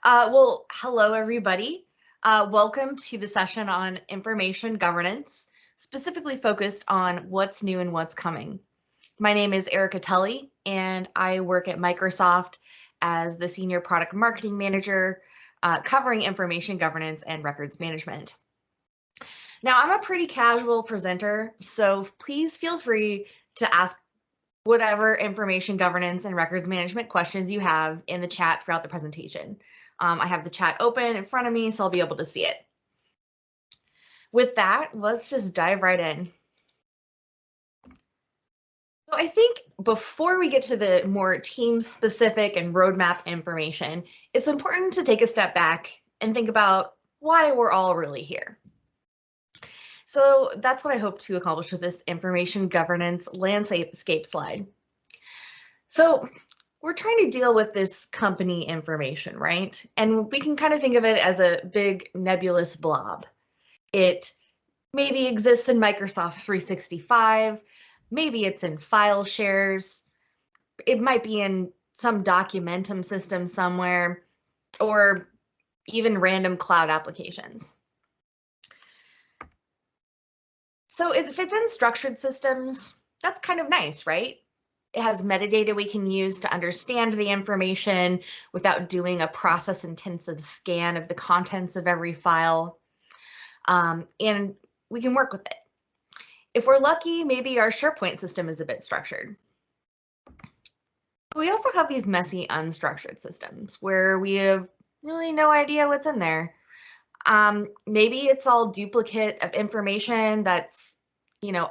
Hello everybody. Welcome to the session on information governance, specifically focused on what's new and what's coming. My name is Erica Tully, and I work at Microsoft as the Senior Product Marketing Manager, covering information governance and records management. Now, I'm a pretty casual presenter, so please feel free to ask whatever information governance and records management questions you have in the chat throughout the presentation. I have the chat open in front of me, so I'll be able to see it. With that, let's just dive right in. So I think before we get to the more team-specific and roadmap information, it's important to take a step back and think about why we're all really here. So that's what I hope to accomplish with this information governance landscape slide. So we're trying to deal with this company information, right? And we can kind of think of it as a big nebulous blob. It maybe exists in Microsoft 365, maybe it's in file shares, it might be in some Documentum system somewhere, or even random cloud applications. So if it's in structured systems, that's kind of nice, right? It has metadata we can use to understand the information without doing a process-intensive scan of the contents of every file, and we can work with it. If we're lucky, maybe our SharePoint system is a bit structured. But we also have these messy unstructured systems where we have really no idea what's in there. Maybe it's all duplicate of information that's,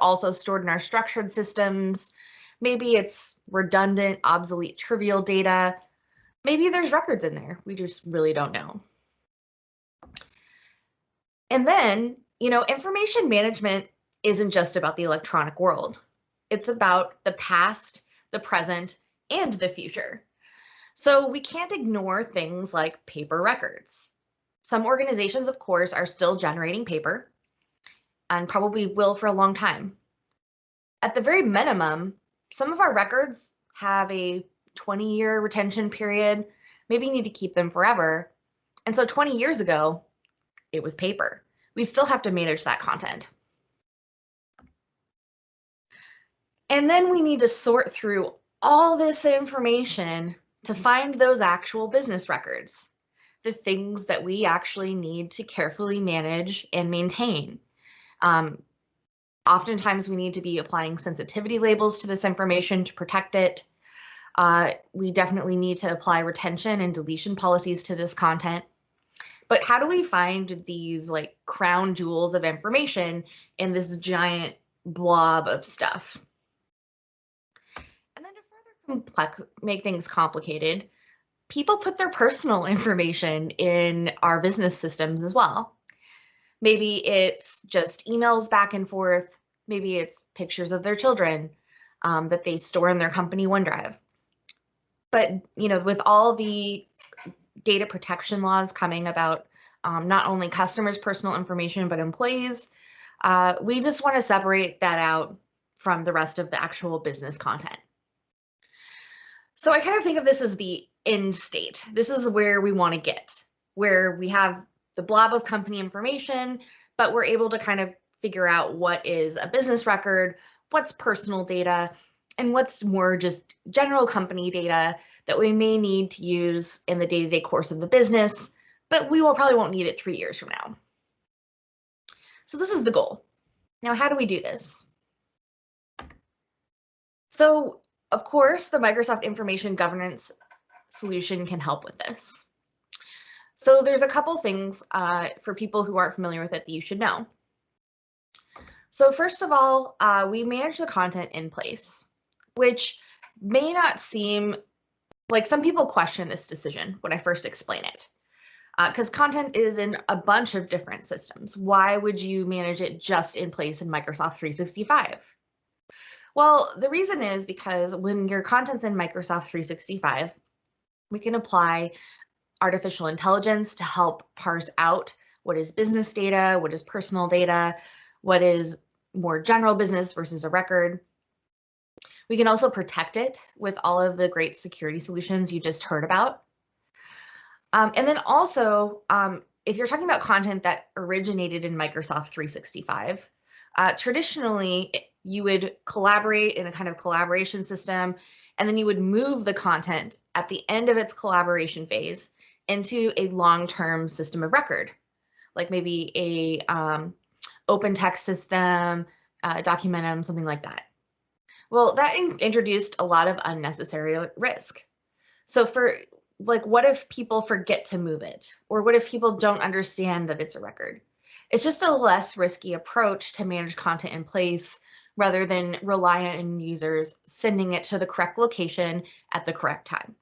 also stored in our structured systems. Maybe it's redundant, obsolete, trivial data. Maybe there's records in there. We just really don't know. And then, information management isn't just about the electronic world. It's about the past, the present, and the future. So we can't ignore things like paper records. Some organizations, of course, are still generating paper and probably will for a long time. At the very minimum, some of our records have a 20-year retention period. Maybe you need to keep them forever. And so 20 years ago, it was paper. We still have to manage that content. And then we need to sort through all this information to find those actual business records, the things that we actually need to carefully manage and maintain. Oftentimes we need to be applying sensitivity labels to this information to protect it. We definitely need to apply retention and deletion policies to this content. But how do we find these crown jewels of information in this giant blob of stuff? And then to further make things complicated, people put their personal information in our business systems as well. Maybe it's just emails back and forth. Maybe it's pictures of their children that they store in their company OneDrive. But, with all the data protection laws coming about not only customers' personal information, but employees, we just want to separate that out from the rest of the actual business content. So I kind of think of this as the end state. This is where we want to get, where we have the blob of company information, but we're able to kind of figure out what is a business record, what's personal data, and what's more just general company data that we may need to use in the day-to-day course of the business, but we probably won't need it 3 years from now. So this is the goal. Now, how do we do this? So, of course, the Microsoft Information Governance solution can help with this. So there's a couple things for people who aren't familiar with it that you should know. So first of all, we manage the content in place, which may not seem like some people question this decision when I first explain it, because content is in a bunch of different systems. Why would you manage it just in place in Microsoft 365? Well, the reason is because when your content's in Microsoft 365, we can apply artificial intelligence to help parse out what is business data, what is personal data, what is more general business versus a record. We can also protect it with all of the great security solutions you just heard about. And then also, if you're talking about content that originated in Microsoft 365, traditionally you would collaborate in a kind of collaboration system, and then you would move the content at the end of its collaboration phase into a long-term system of record, like maybe a open text system, Documentum, something like that. Well, that introduced a lot of unnecessary risk. So what if people forget to move it? Or what if people don't understand that it's a record? It's just a less risky approach to manage content in place rather than rely on users sending it to the correct location at the correct time.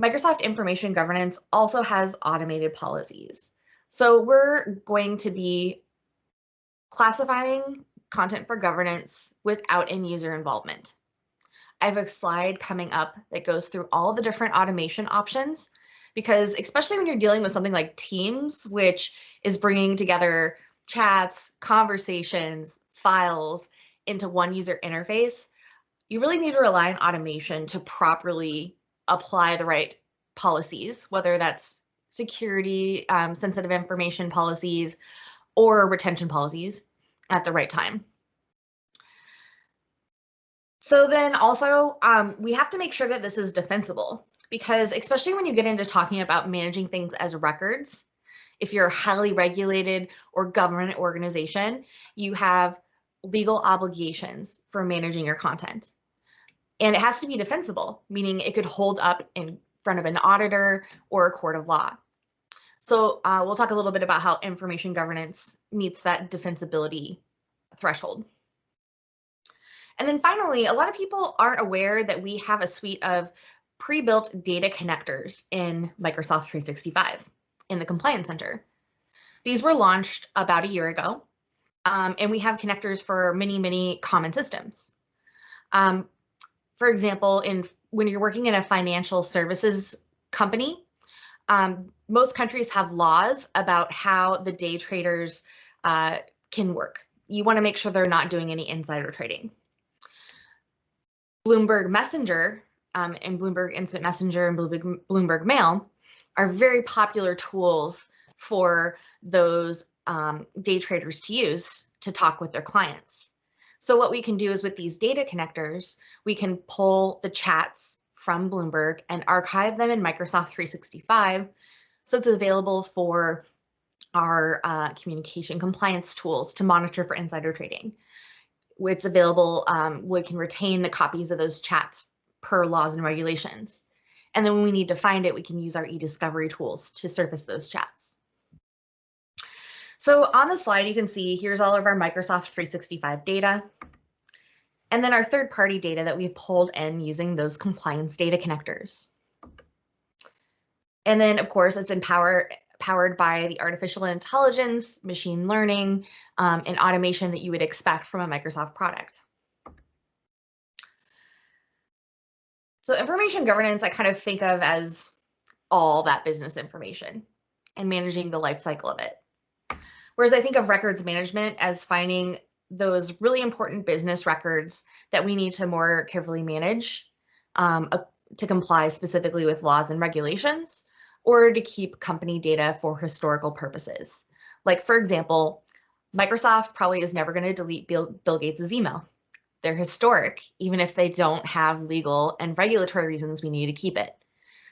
Microsoft Information Governance also has automated policies. So we're going to be classifying content for governance without end user involvement. I have a slide coming up that goes through all the different automation options, because especially when you're dealing with something like Teams, which is bringing together chats, conversations, files into one user interface, you really need to rely on automation to properly apply the right policies, whether that's security, sensitive information policies, or retention policies at the right time. So then also, we have to make sure that this is defensible, because especially when you get into talking about managing things as records, if you're a highly regulated or government organization, you have legal obligations for managing your content. And it has to be defensible, meaning it could hold up in front of an auditor or a court of law. So we'll talk a little bit about how information governance meets that defensibility threshold. And then finally, a lot of people aren't aware that we have a suite of pre-built data connectors in Microsoft 365 in the Compliance Center. These were launched about a year ago, and we have connectors for many common systems. For example, when you're working in a financial services company, most countries have laws about how the day traders can work. You want to make sure they're not doing any insider trading. Bloomberg Messenger and Bloomberg Instant Messenger and Bloomberg Mail are very popular tools for those day traders to use to talk with their clients. So what we can do is with these data connectors, we can pull the chats from Bloomberg and archive them in Microsoft 365. So it's available for our communication compliance tools to monitor for insider trading. It's available, we can retain the copies of those chats per laws and regulations. And then when we need to find it, we can use our e-discovery tools to surface those chats. So on the slide, you can see here's all of our Microsoft 365 data, and then our third-party data that we've pulled in using those compliance data connectors. And then, of course, it's powered by the artificial intelligence, machine learning, and automation that you would expect from a Microsoft product. So information governance, I kind of think of as all that business information and managing the life cycle of it. Whereas I think of records management as finding those really important business records that we need to more carefully manage to comply specifically with laws and regulations, or to keep company data for historical purposes. Like, for example, Microsoft probably is never going to delete Bill Gates' email. They're historic, even if they don't have legal and regulatory reasons we need to keep it.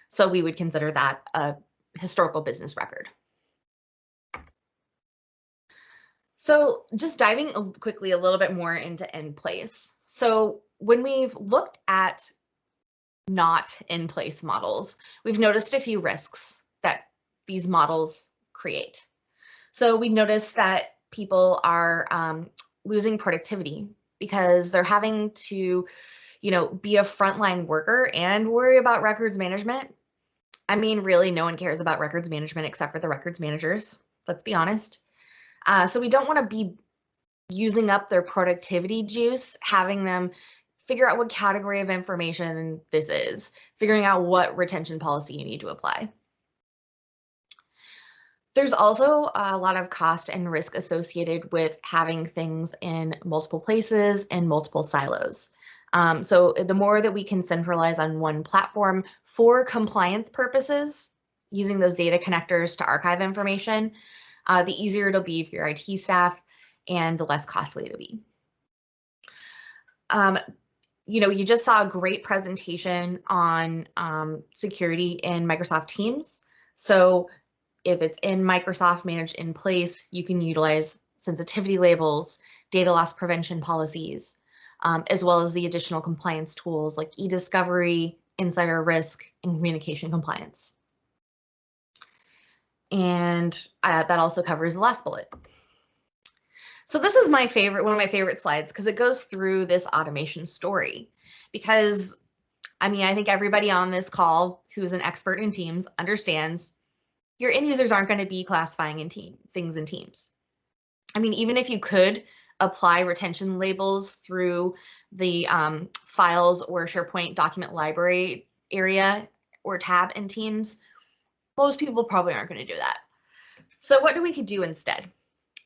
So we would consider that a historical business record. So just diving quickly a little bit more into in-place. So when we've looked at not in-place models, we've noticed a few risks that these models create. So we noticed that people are losing productivity because they're having to, be a frontline worker and worry about records management. I mean, really, no one cares about records management except for the records managers. Let's be honest. So we don't want to be using up their productivity juice, having them figure out what category of information this is, figuring out what retention policy you need to apply. There's also a lot of cost and risk associated with having things in multiple places and multiple silos. So the more that we can centralize on one platform for compliance purposes, using those data connectors to archive information, the easier it'll be for your IT staff and the less costly it'll be. You just saw a great presentation on security in Microsoft Teams. So if it's in Microsoft Managed in Place, you can utilize sensitivity labels, data loss prevention policies, as well as the additional compliance tools like e-discovery, insider risk, and communication compliance. And that also covers the last bullet. So this is one of my favorite slides because it goes through this automation story. Because, I think everybody on this call who's an expert in Teams understands your end users aren't going to be classifying things in Teams. Even if you could apply retention labels through the files or SharePoint document library area or tab in Teams, most people probably aren't going to do that. So what do we could do instead?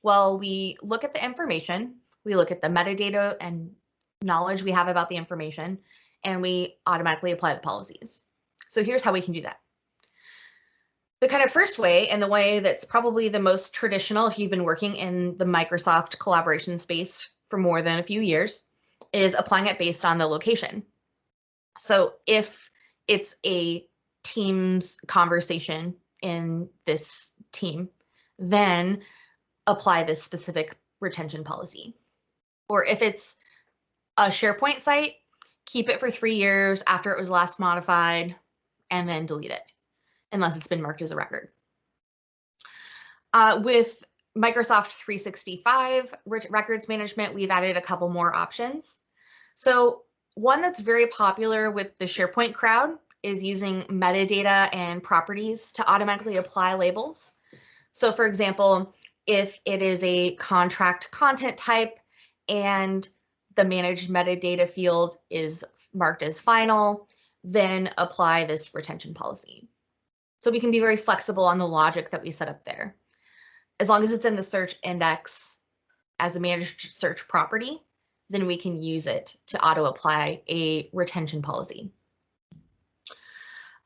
Well, we look at the information, we look at the metadata and knowledge we have about the information, and we automatically apply the policies. So here's how we can do that. The kind of first way, and the way that's probably the most traditional if you've been working in the Microsoft collaboration space for more than a few years, is applying it based on the location. So if it's a Teams conversation in this team, then apply this specific retention policy. Or if it's a SharePoint site, keep it for 3 years after it was last modified, and then delete it, unless it's been marked as a record. With Microsoft 365 records management, we've added a couple more options. So one that's very popular with the SharePoint crowd is using metadata and properties to automatically apply labels. So for example, if it is a contract content type and the managed metadata field is marked as final, then apply this retention policy. So we can be very flexible on the logic that we set up there. As long as it's in the search index as a managed search property, then we can use it to auto-apply a retention policy.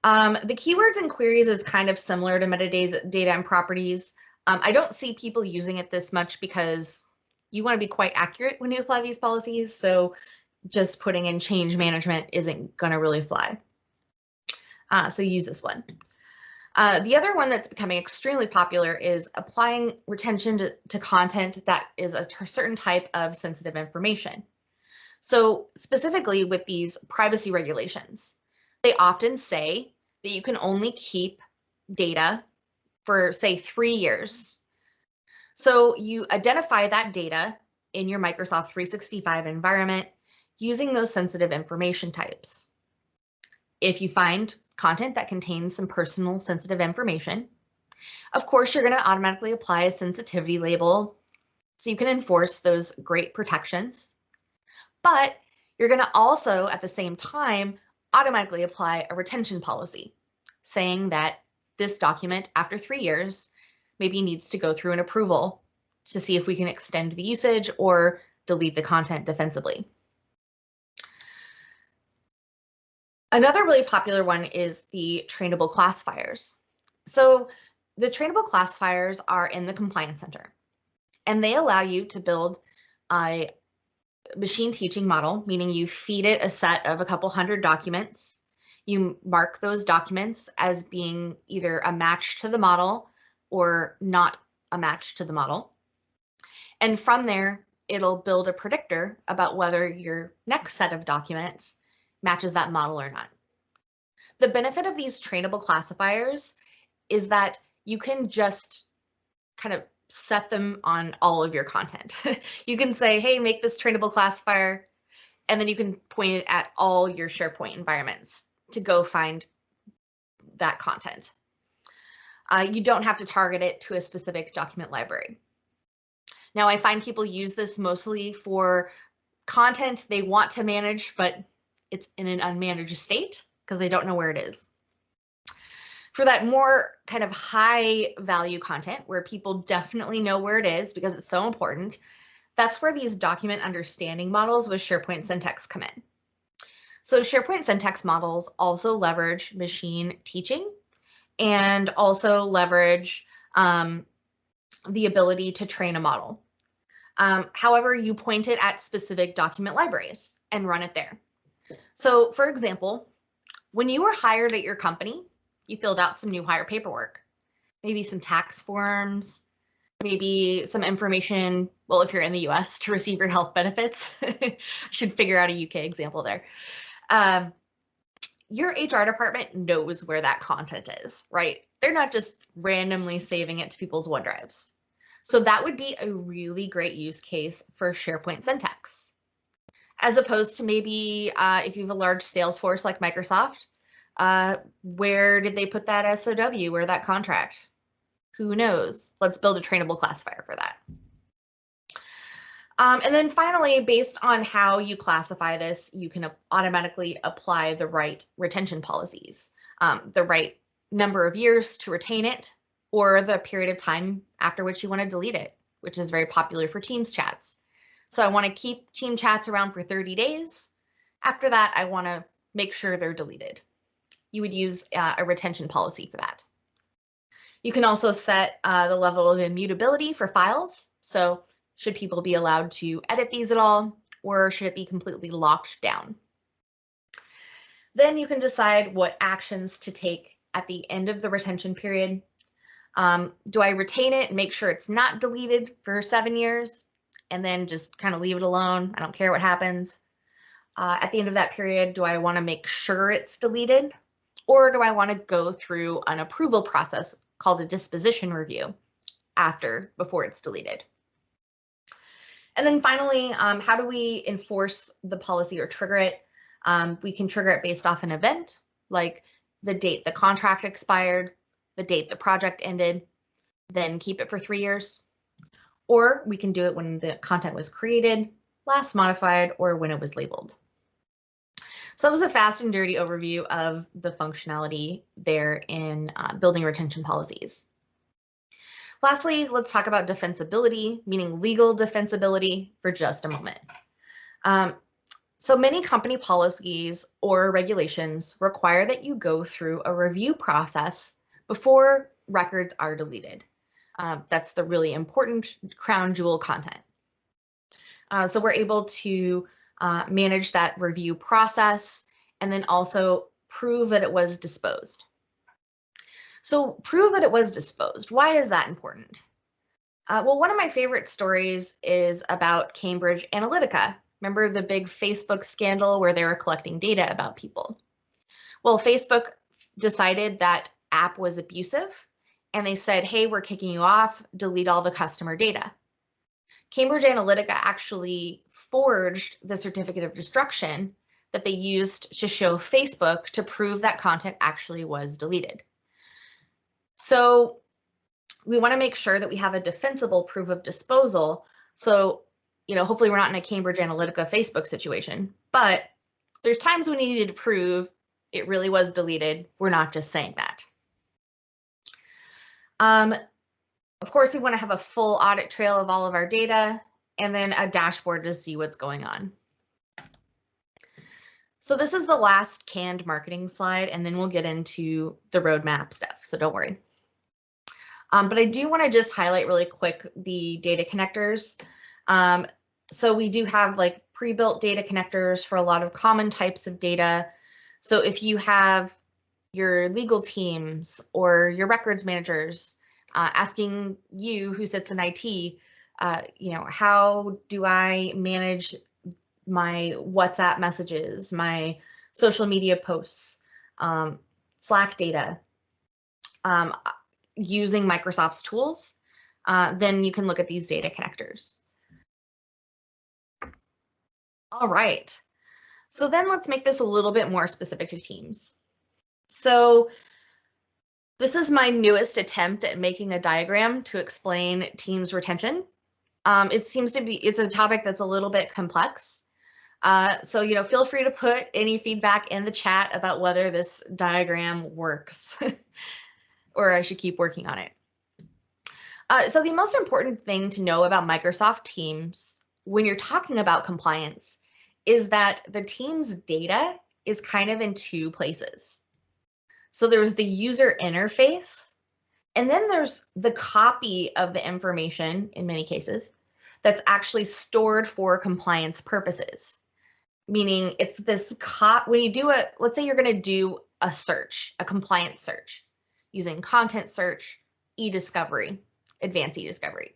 The keywords and queries is kind of similar to metadata and properties. I don't see people using it this much because you want to be quite accurate when you apply these policies. So just putting in change management isn't going to really fly. So use this one. The other one that's becoming extremely popular is applying retention to content that is a certain type of sensitive information. So specifically with these privacy regulations, they often say that you can only keep data for, say, 3 years. So you identify that data in your Microsoft 365 environment using those sensitive information types. If you find content that contains some personal sensitive information, of course, you're going to automatically apply a sensitivity label so you can enforce those great protections. But you're going to also, at the same time, automatically apply a retention policy saying that this document after 3 years maybe needs to go through an approval to see if we can extend the usage or delete the content defensibly. Another really popular one is the trainable classifiers. So the trainable classifiers are in the Compliance Center, and they allow you to build a machine teaching model, meaning you feed it a set of a couple hundred documents. You mark those documents as being either a match to the model or not a match to the model. And from there, it'll build a predictor about whether your next set of documents matches that model or not. The benefit of these trainable classifiers is that you can just kind of set them on all of your content. You can say, hey, make this trainable classifier, and then you can point it at all your SharePoint environments to go find that content. You don't have to target it to a specific document library. Now, I find people use this mostly for content they want to manage, but it's in an unmanaged state because they don't know where it is. For that more kind of high value content where people definitely know where it is because it's so important, that's where these document understanding models with SharePoint syntax come in. So SharePoint syntax models also leverage machine teaching and also leverage the ability to train a model. However, you point it at specific document libraries and run it there. So for example, when you were hired at your company, you filled out some new hire paperwork, maybe some tax forms, maybe some information, well, if you're in the US, to receive your health benefits. I should figure out a UK example there. Your HR department knows where that content is, right? They're not just randomly saving it to people's OneDrives. So that would be a really great use case for SharePoint syntax. As opposed to maybe if you have a large sales force like Microsoft, where did they put that SOW or that contract? Who knows? Let's build a trainable classifier for that. And then finally, based on how you classify this, you can automatically apply the right retention policies, the right number of years to retain it, or the period of time after which you want to delete it, which is very popular for Teams chats. So I want to keep team chats around for 30 days. After that, I want to make sure they're deleted. You would use a retention policy for that. You can also set the level of immutability for files. So should people be allowed to edit these at all, or should it be completely locked down? Then you can decide what actions to take at the end of the retention period. Do I retain it and make sure it's not deleted for 7 years and then just kind of leave it alone? I don't care what happens. At the end of that period, do I want to make sure it's deleted, or do I want to go through an approval process called a disposition review before it's deleted? And then finally, how do we enforce the policy or trigger it? We can trigger it based off an event, like the date the contract expired, the date the project ended, then keep it for 3 years. Or we can do it when the content was created, last modified, or when it was labeled. So that was a fast and dirty overview of the functionality there in building retention policies. Lastly, let's talk about defensibility, meaning legal defensibility, for just a moment. So many company policies or regulations require that you go through a review process before records are deleted. That's the really important crown jewel content. So we're able to manage that review process and then also prove that it was disposed. So prove that it was disposed. Why is that important? Well, one of my favorite stories is about Cambridge Analytica. Remember the big Facebook scandal where they were collecting data about people? Well, Facebook decided that app was abusive and they said, hey, we're kicking you off, delete all the customer data. Cambridge Analytica actually forged the certificate of destruction that they used to show Facebook to prove that content actually was deleted. So we want to make sure that we have a defensible proof of disposal. So, hopefully we're not in a Cambridge Analytica Facebook situation, but there's times we needed to prove it really was deleted. We're not just saying that. Of course, we want to have a full audit trail of all of our data and then a dashboard to see what's going on. So this is the last canned marketing slide, and then we'll get into the roadmap stuff, so don't worry. But I do want to just highlight really quick the data connectors. So we do have like pre-built data connectors for a lot of common types of data. So if you have your legal teams or your records managers asking you who sits in IT, how do I manage my WhatsApp messages, my social media posts, Slack data, using Microsoft's tools, then you can look at these data connectors. All right, so then let's make this a little bit more specific to Teams. So this is my newest attempt at making a diagram to explain Teams retention. It seems to be, it's a topic that's a little bit complex. So, feel free to put any feedback in the chat about whether this diagram works or I should keep working on it. So the most important thing to know about Microsoft Teams when you're talking about compliance is that the Teams data is kind of in two places. So there's the user interface, and then there's the copy of the information, in many cases, that's actually stored for compliance purposes. Meaning it's this when you do let's say you're going to do a search, a compliance search, using content search, e-discovery, advanced e-discovery.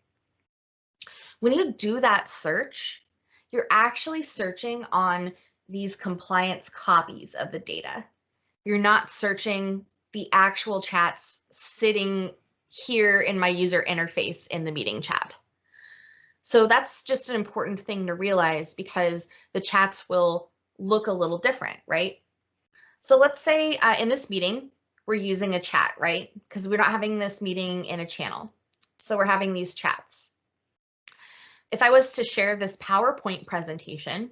When you do that search, you're actually searching on these compliance copies of the data. You're not searching the actual chats sitting here in my user interface in the meeting chat. So that's just an important thing to realize, because the chats will look a little different, right? So let's say in this meeting, we're using a chat, right? Because we're not having this meeting in a channel. So we're having these chats. If I was to share this PowerPoint presentation,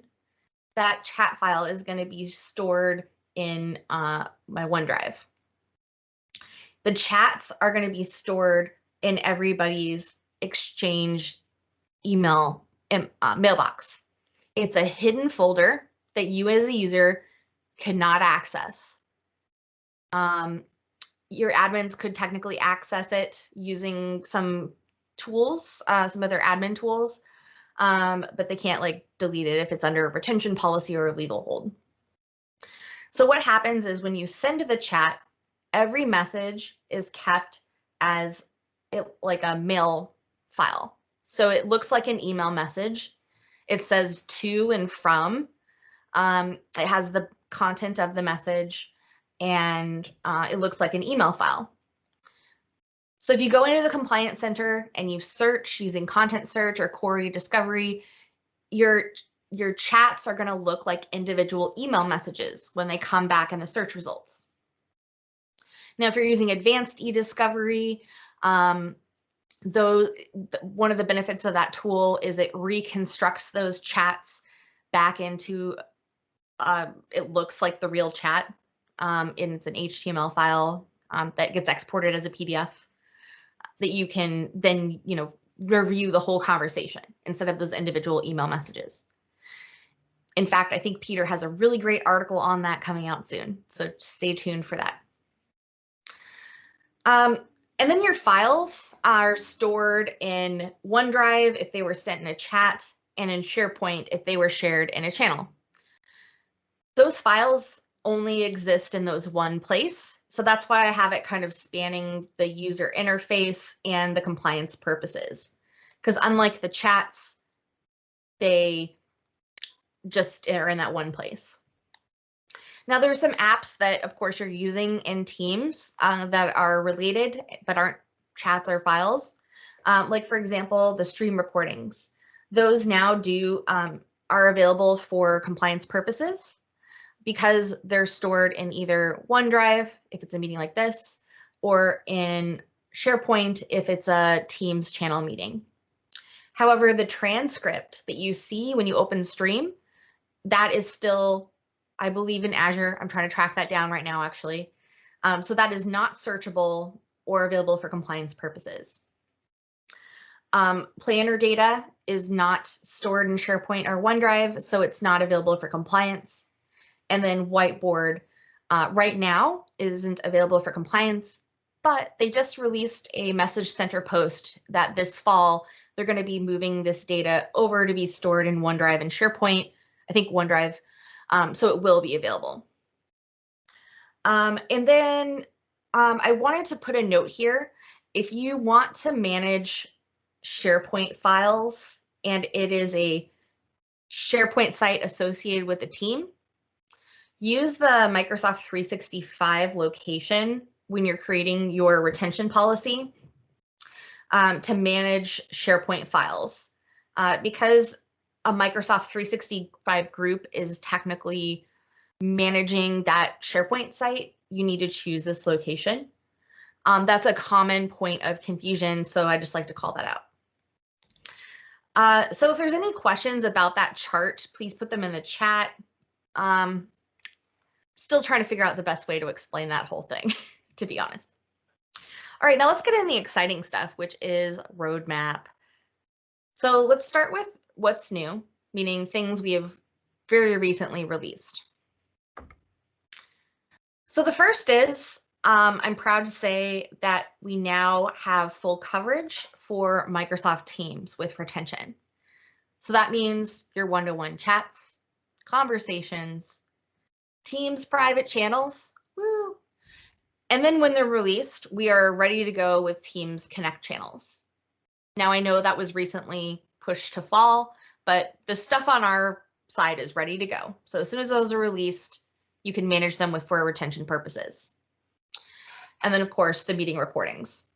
that chat file is going to be stored in my OneDrive. The chats are going to be stored in everybody's Exchange email mailbox. It's a hidden folder that you as a user cannot access. Your admins could technically access it using some tools, some other admin tools, but they can't like delete it if it's under a retention policy or a legal hold. So what happens is when you send the chat, every message is kept as like a mail file. So it looks like an email message. It says to and from. It has the content of the message, and it looks like an email file. So if you go into the Compliance Center and you search using content search or core e-discovery, your chats are going to look like individual email messages when they come back in the search results. Now, if you're using advanced e-discovery, one of the benefits of that tool is it reconstructs those chats back into, it looks like the real chat. It's an HTML file that gets exported as a PDF that you can then, review the whole conversation instead of those individual email messages. In fact, I think Peter has a really great article on that coming out soon, so stay tuned for that. And then your files are stored in OneDrive if they were sent in a chat, and in SharePoint if they were shared in a channel. Those files only exist in those one place, so that's why I have it kind of spanning the user interface and the compliance purposes. Because unlike the chats, they just are in that one place. Now there's some apps that, of course, you're using in Teams that are related but aren't chats or files. Like, for example, the stream recordings. Those now are available for compliance purposes because they're stored in either OneDrive, if it's a meeting like this, or in SharePoint, if it's a Teams channel meeting. However, the transcript that you see when you open Stream, that is still, I believe, in Azure. I'm trying to track that down right now, actually. So that is not searchable or available for compliance purposes. Planner data is not stored in SharePoint or OneDrive, so it's not available for compliance. And then Whiteboard right now isn't available for compliance, but they just released a Message Center post that this fall they're going to be moving this data over to be stored in OneDrive and SharePoint. I think OneDrive. So it will be available. And then I wanted to put a note here. If you want to manage SharePoint files and it is a SharePoint site associated with a team, use the Microsoft 365 location when you're creating your retention policy to manage SharePoint files. Because a Microsoft 365 group is technically managing that SharePoint site, you need to choose this location. That's a common point of confusion, so I just like to call that out. So if there's any questions about that chart, please put them in the chat. Still trying to figure out the best way to explain that whole thing, to be honest. All right, now let's get into the exciting stuff, which is roadmap. So let's start with what's new, meaning things we have very recently released. So the first is, I'm proud to say that we now have full coverage for Microsoft Teams with retention. So that means your one-to-one chats, conversations, Teams private channels, woo. And then when they're released, we are ready to go with Teams Connect channels. Now I know that was recently pushed to fall, but the stuff on our side is ready to go. So as soon as those are released, you can manage them for retention purposes. And then of course, the meeting recordings.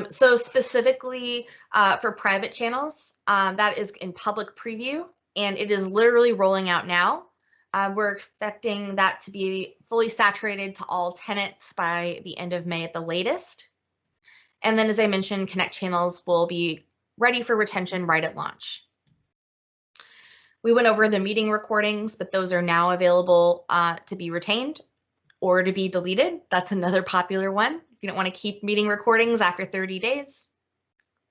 So specifically for private channels, that is in public preview, and it is literally rolling out now. We're expecting that to be fully saturated to all tenants by the end of May at the latest. And then, as I mentioned, Connect channels will be ready for retention right at launch. We went over the meeting recordings, but those are now available to be retained or to be deleted. That's another popular one. If you don't want to keep meeting recordings after 30 days,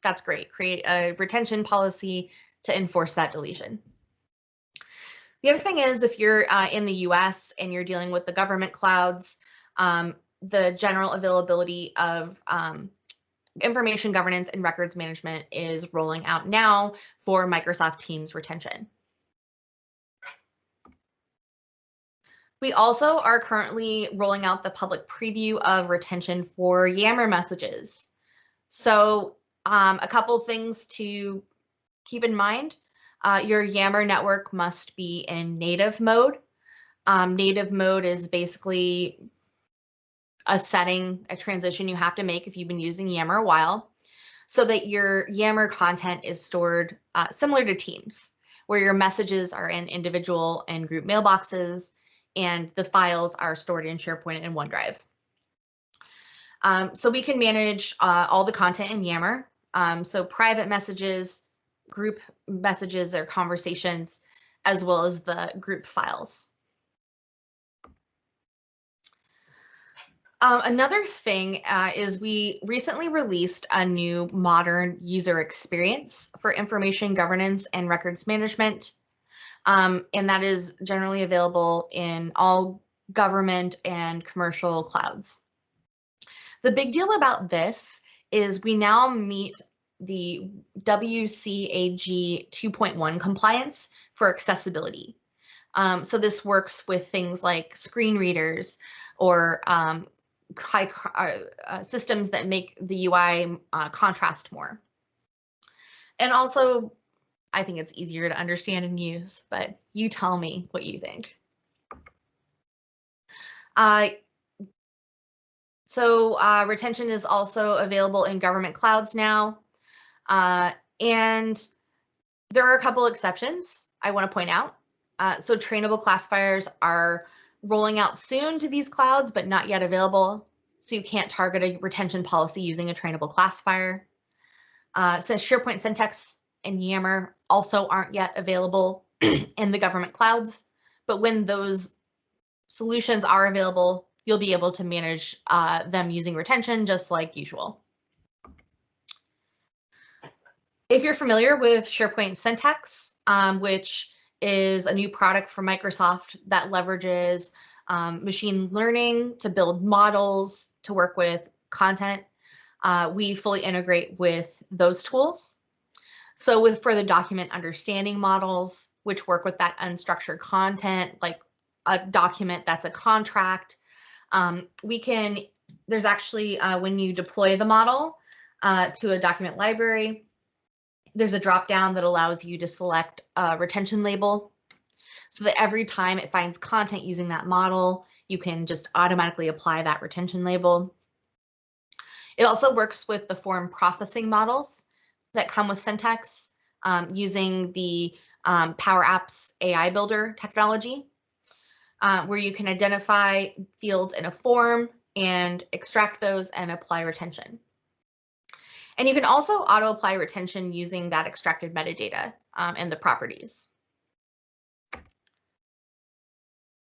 that's great. Create a retention policy to enforce that deletion. The other thing is, if you're in the US and you're dealing with the government clouds, the general availability of information governance and records management is rolling out now for Microsoft Teams retention. We also are currently rolling out the public preview of retention for Yammer messages. So a couple things to keep in mind. Your Yammer network must be in native mode. Native mode is basically a setting, a transition you have to make if you've been using Yammer a while, so that your Yammer content is stored similar to Teams, where your messages are in individual and group mailboxes, and the files are stored in SharePoint and OneDrive. So we can manage all the content in Yammer. So private messages, group messages or conversations, as well as the group files. Another thing is we recently released a new modern user experience for information governance and records management. And that is generally available in all government and commercial clouds. The big deal about this is we now meet the WCAG 2.1 compliance for accessibility. So this works with things like screen readers or systems that make the UI contrast more. And also, I think it's easier to understand and use, but you tell me what you think. Retention is also available in government clouds now. And there are a couple exceptions I want to point out. So trainable classifiers are rolling out soon to these clouds, but not yet available. So you can't target a retention policy using a trainable classifier. Since SharePoint syntax and Yammer also aren't yet available in the government clouds, but when those solutions are available, you'll be able to manage them using retention just like usual. If you're familiar with SharePoint syntax, which is a new product from Microsoft that leverages machine learning to build models to work with content, we fully integrate with those tools. So for the document understanding models, which work with that unstructured content, like a document that's a contract, there's actually, when you deploy the model to a document library, there's a drop down that allows you to select a retention label so that every time it finds content using that model, you can just automatically apply that retention label. It also works with the form processing models that come with syntax using the Power Apps AI Builder technology, where you can identify fields in a form and extract those and apply retention. And you can also auto-apply retention using that extracted metadata and the properties.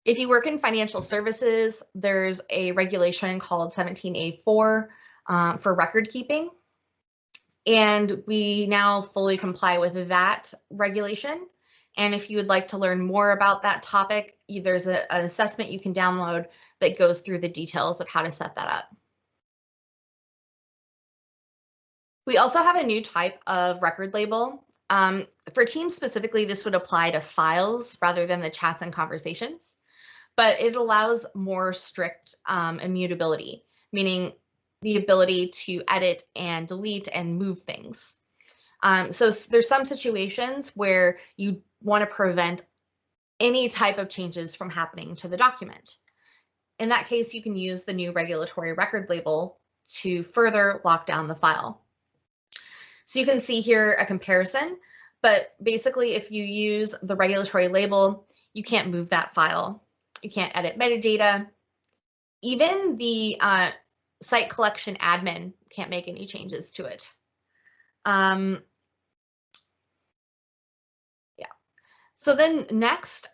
If you work in financial services, there's a regulation called 17A4 for record keeping. And we now fully comply with that regulation. And if you would like to learn more about that topic, there's an assessment you can download that goes through the details of how to set that up. We also have a new type of record label. For Teams specifically, this would apply to files rather than the chats and conversations, but it allows more strict immutability, meaning the ability to edit and delete and move things. So there's some situations where you want to prevent any type of changes from happening to the document. In that case, you can use the new regulatory record label to further lock down the file. So you can see here a comparison, but basically if you use the regulatory label, you can't move that file. You can't edit metadata. Even the site collection admin can't make any changes to it. Yeah. So then next,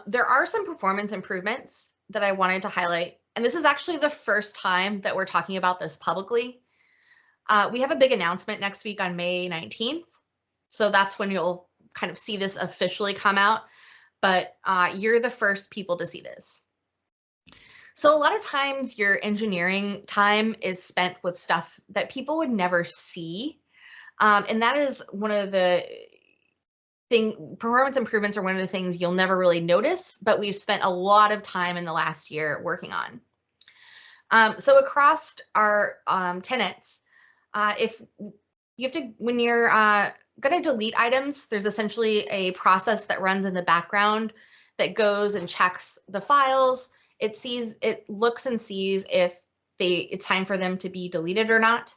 there are some performance improvements that I wanted to highlight. And this is actually the first time that we're talking about this publicly. We have a big announcement next week on May 19th. So that's when you'll kind of see this officially come out, but you're the first people to see this. So a lot of times your engineering time is spent with stuff that people would never see. And that is one of the performance improvements are one of the things you'll never really notice, but we've spent a lot of time in the last year working on. So across our tenants, if you have to, when you're going to delete items, there's essentially a process that runs in the background that goes and checks the files. It looks and sees if it's time for them to be deleted or not.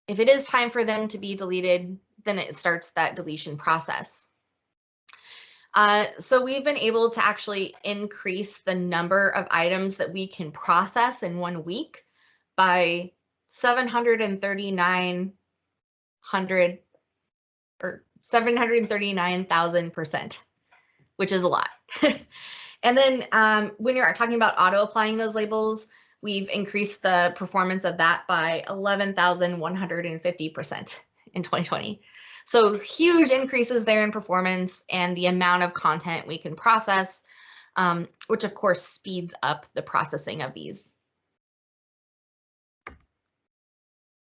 If it is time for them to be deleted, then it starts that deletion process. So we've been able to actually increase the number of items that we can process in 1 week by 739,000%, which is a lot. And then when you're talking about auto applying those labels, we've increased the performance of that by 11,150% in 2020. So huge increases there in performance and the amount of content we can process, which of course speeds up the processing of these.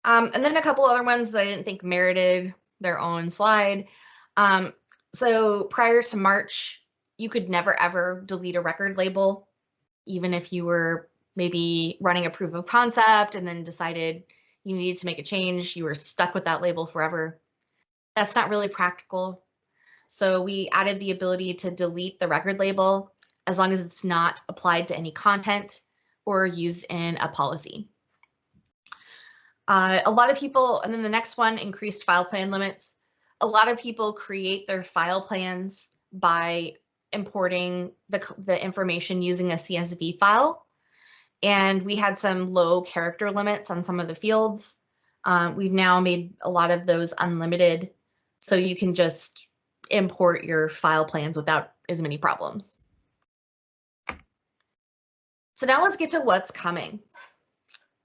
And then a couple other ones that I didn't think merited their own slide. So prior to March, you could never ever delete a record label, even if you were maybe running a proof of concept and then decided you needed to make a change, you were stuck with that label forever. That's not really practical. So we added the ability to delete the record label as long as it's not applied to any content or used in a policy. A lot of people, and then the next one, increased file plan limits. A lot of people create their file plans by importing the information using a CSV file. And we had some low character limits on some of the fields. We've now made a lot of those unlimited, so you can just import your file plans without as many problems. So now let's get to what's coming.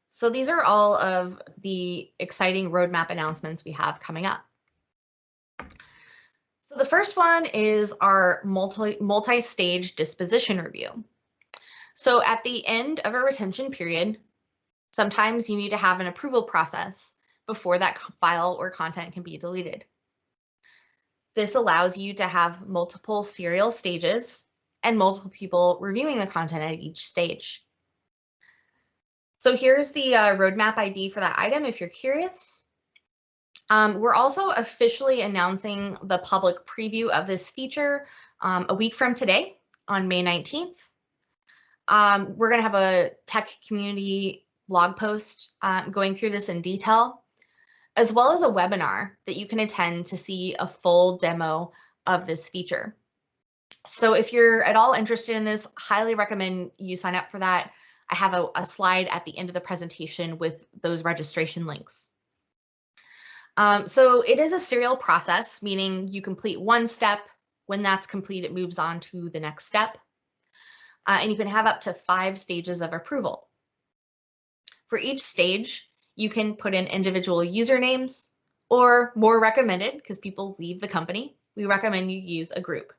So these are all of the exciting roadmap announcements we have coming up. So the first one is our multi-stage disposition review. So at the end of a retention period, sometimes you need to have an approval process before that file or content can be deleted. This allows you to have multiple serial stages and multiple people reviewing the content at each stage. So here's the roadmap ID for that item if you're curious. We're also officially announcing the public preview of this feature a week from today on May 19th. We're going to have a tech community blog post going through this in detail, as well as a webinar that you can attend to see a full demo of this feature. So if you're at all interested in this, highly recommend you sign up for that. I have a slide at the end of the presentation with those registration links. So it is a serial process, meaning you complete one step. When that's complete, it moves on to the next step. And you can have up to 5 stages of approval. For each stage, you can put in individual usernames, or more recommended, because people leave the company, we recommend you use a group.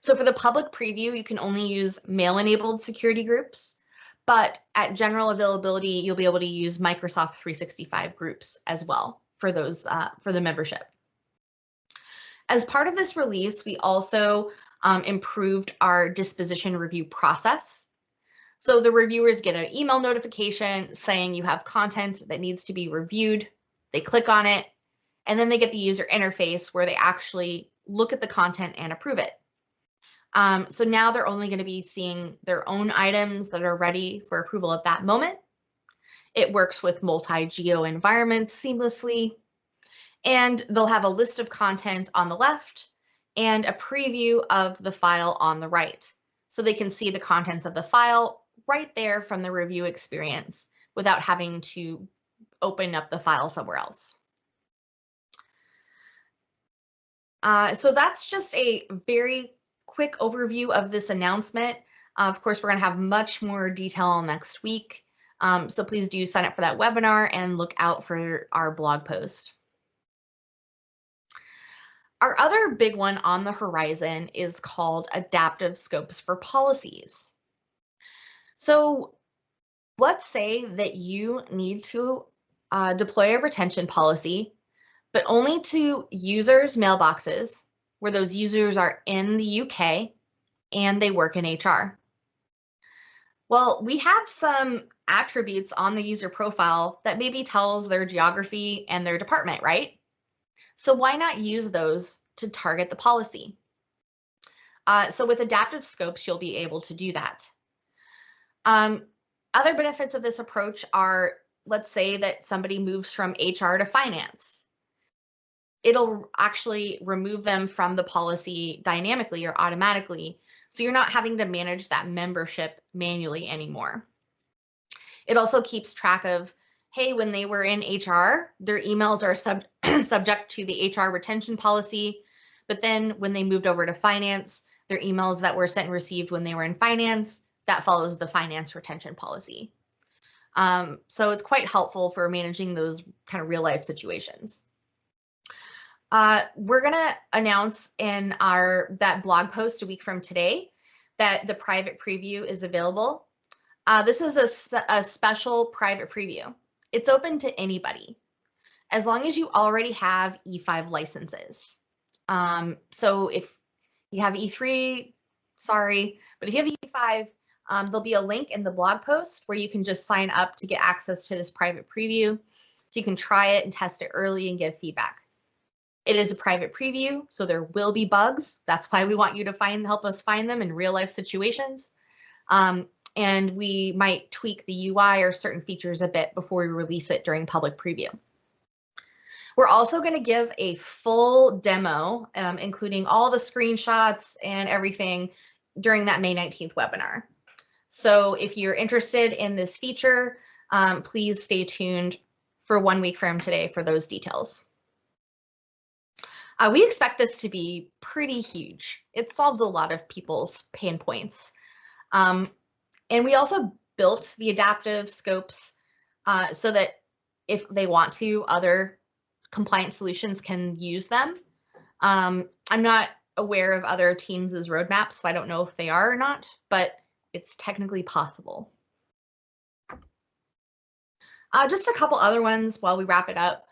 So for the public preview, you can only use mail-enabled security groups, but at general availability, you'll be able to use Microsoft 365 groups as well for those for the membership. As part of this release, we also improved our disposition review process. So the reviewers get an email notification saying you have content that needs to be reviewed. They click on it, and then they get the user interface where they actually look at the content and approve it. So now they're only going to be seeing their own items that are ready for approval at that moment. It works with multi-geo environments seamlessly, and they'll have a list of content on the left and a preview of the file on the right. So they can see the contents of the file right there from the review experience without having to open up the file somewhere else. So that's just a very quick overview of this announcement. Of course, we're going to have much more detail next week. So please do sign up for that webinar and look out for our blog post. Our other big one on the horizon is called adaptive scopes for policies. So let's say that you need to deploy a retention policy, but only to users' mailboxes where those users are in the UK and they work in HR. Well, we have some attributes on the user profile that maybe tells their geography and their department, right? So why not use those to target the policy? So with adaptive scopes, you'll be able to do that. Other benefits of this approach are, let's say that somebody moves from HR to finance. It'll actually remove them from the policy dynamically or automatically, so you're not having to manage that membership manually anymore. It also keeps track of, hey, when they were in HR, their emails are subject to the HR retention policy, but then when they moved over to finance, their emails that were sent and received when they were in finance, that follows the finance retention policy. So it's quite helpful for managing those kind of real life situations. We're going to announce in that blog post a week from today that the private preview is available. This is a special private preview. It's open to anybody, as long as you already have E5 licenses. So if you have E3, sorry, but if you have E5, there'll be a link in the blog post where you can just sign up to get access to this private preview. So you can try it and test it early and give feedback. It is a private preview, so there will be bugs. That's why we want you to help us find them in real life situations. And we might tweak the UI or certain features a bit before we release it during public preview. We're also going to give a full demo, including all the screenshots and everything during that May 19th webinar. So if you're interested in this feature, please stay tuned for 1 week from today for those details. We expect this to be pretty huge. It solves a lot of people's pain points. And we also built the adaptive scopes so that if they want to, other compliance solutions can use them. I'm not aware of other teams' roadmaps, so I don't know if they are or not, but it's technically possible. Just a couple other ones while we wrap it up.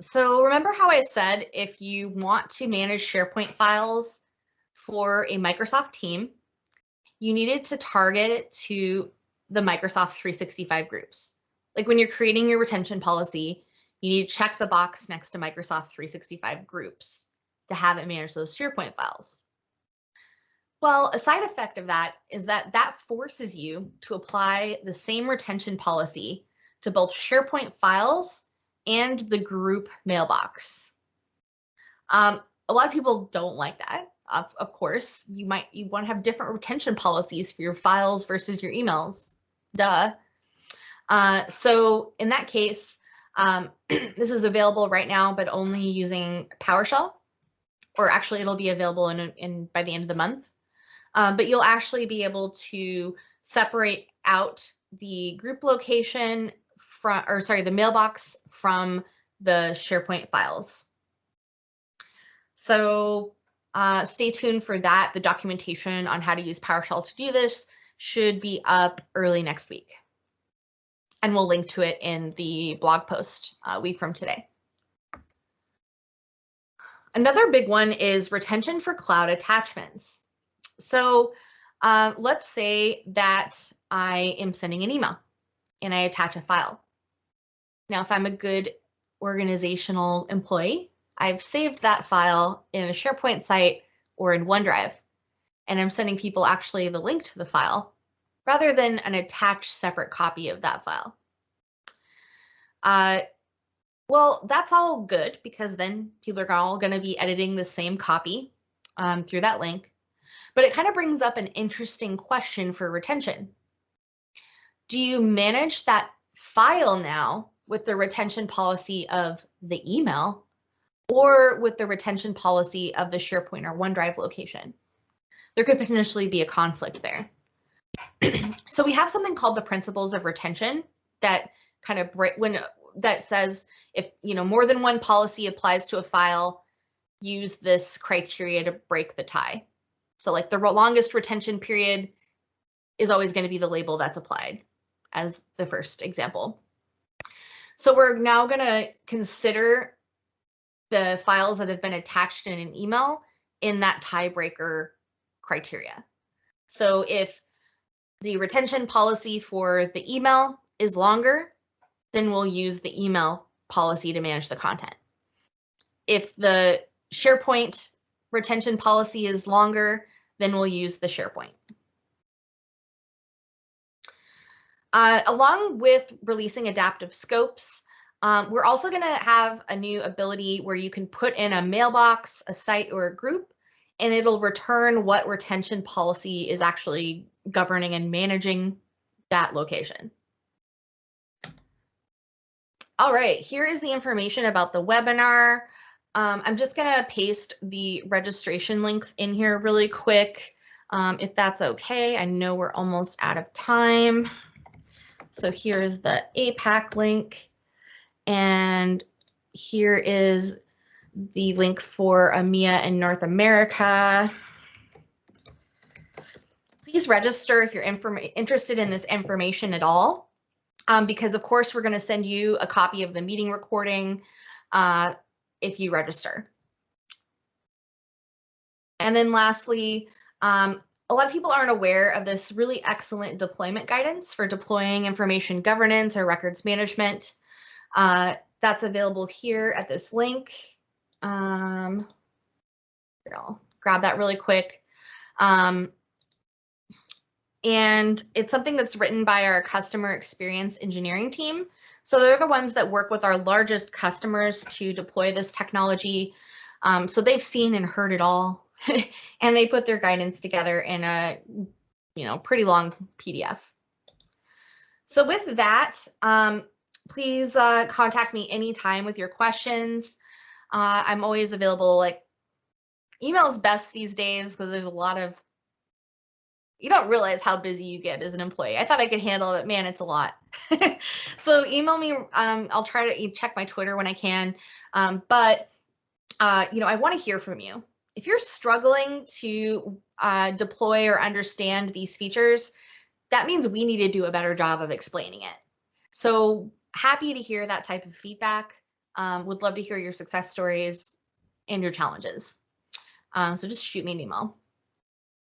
So remember how I said if you want to manage SharePoint files for a Microsoft team, you needed to target it to the Microsoft 365 groups. Like when you're creating your retention policy, you need to check the box next to Microsoft 365 groups to have it manage those SharePoint files. Well, a side effect of that is that forces you to apply the same retention policy to both SharePoint files and the group mailbox. A lot of people don't like that. Of course, you want to have different retention policies for your files versus your emails. Duh. So in that case, this is available right now, but only using PowerShell, or actually it'll be available by the end of the month. But you'll actually be able to separate out the group location the mailbox from the SharePoint files. So Stay tuned for that. The documentation on how to use PowerShell to do this should be up early next week. And we'll link to it in the blog post a week from today. Another big one is retention for cloud attachments. So let's say that I am sending an email and I attach a file. Now, if I'm a good organizational employee, I've saved that file in a SharePoint site or in OneDrive, and I'm sending people actually the link to the file rather than an attached separate copy of that file. Well, that's all good because then people are all going to be editing the same copy through that link. But it kind of brings up an interesting question for retention. Do you manage that file now with the retention policy of the email or with the retention policy of the SharePoint or OneDrive location? There could potentially be a conflict there. So we have something called the principles of retention that kind of that says if more than one policy applies to a file, use this criteria to break the tie. So like the longest retention period is always going to be the label that's applied as the first example. So we're now going to consider the files that have been attached in an email in that tiebreaker criteria. So if the retention policy for the email is longer, then we'll use the email policy to manage the content. If the SharePoint retention policy is longer, then we'll use the SharePoint. Along with releasing adaptive scopes, we're also going to have a new ability where you can put in a mailbox, a site, or a group, and it'll return what retention policy is actually governing and managing that location. All right, here is the information about the webinar. I'm just going to paste the registration links in here really quick, if that's okay. I know we're almost out of time. So here is the APAC link, and here is the link for EMEA and North America. Please register if you're interested in this information at all, because of course we're going to send you a copy of the meeting recording if you register. And then lastly, a lot of people aren't aware of this really excellent deployment guidance for deploying information governance or records management. That's available here at this link. Here, I'll grab that really quick. And it's something that's written by our customer experience engineering team. So they're the ones that work with our largest customers to deploy this technology. So they've seen and heard it all, and they put their guidance together in a pretty long PDF. So with that, please contact me anytime with your questions. I'm always available. Like, email is best these days because there's a lot of, you don't realize how busy you get as an employee. I thought I could handle it, but man, it's a lot. So email me. I'll try to check my Twitter when I can. But I want to hear from you. If you're struggling to deploy or understand these features, that means we need to do a better job of explaining it. So happy to hear that type of feedback. Would love to hear your success stories and your challenges. So just shoot me an email.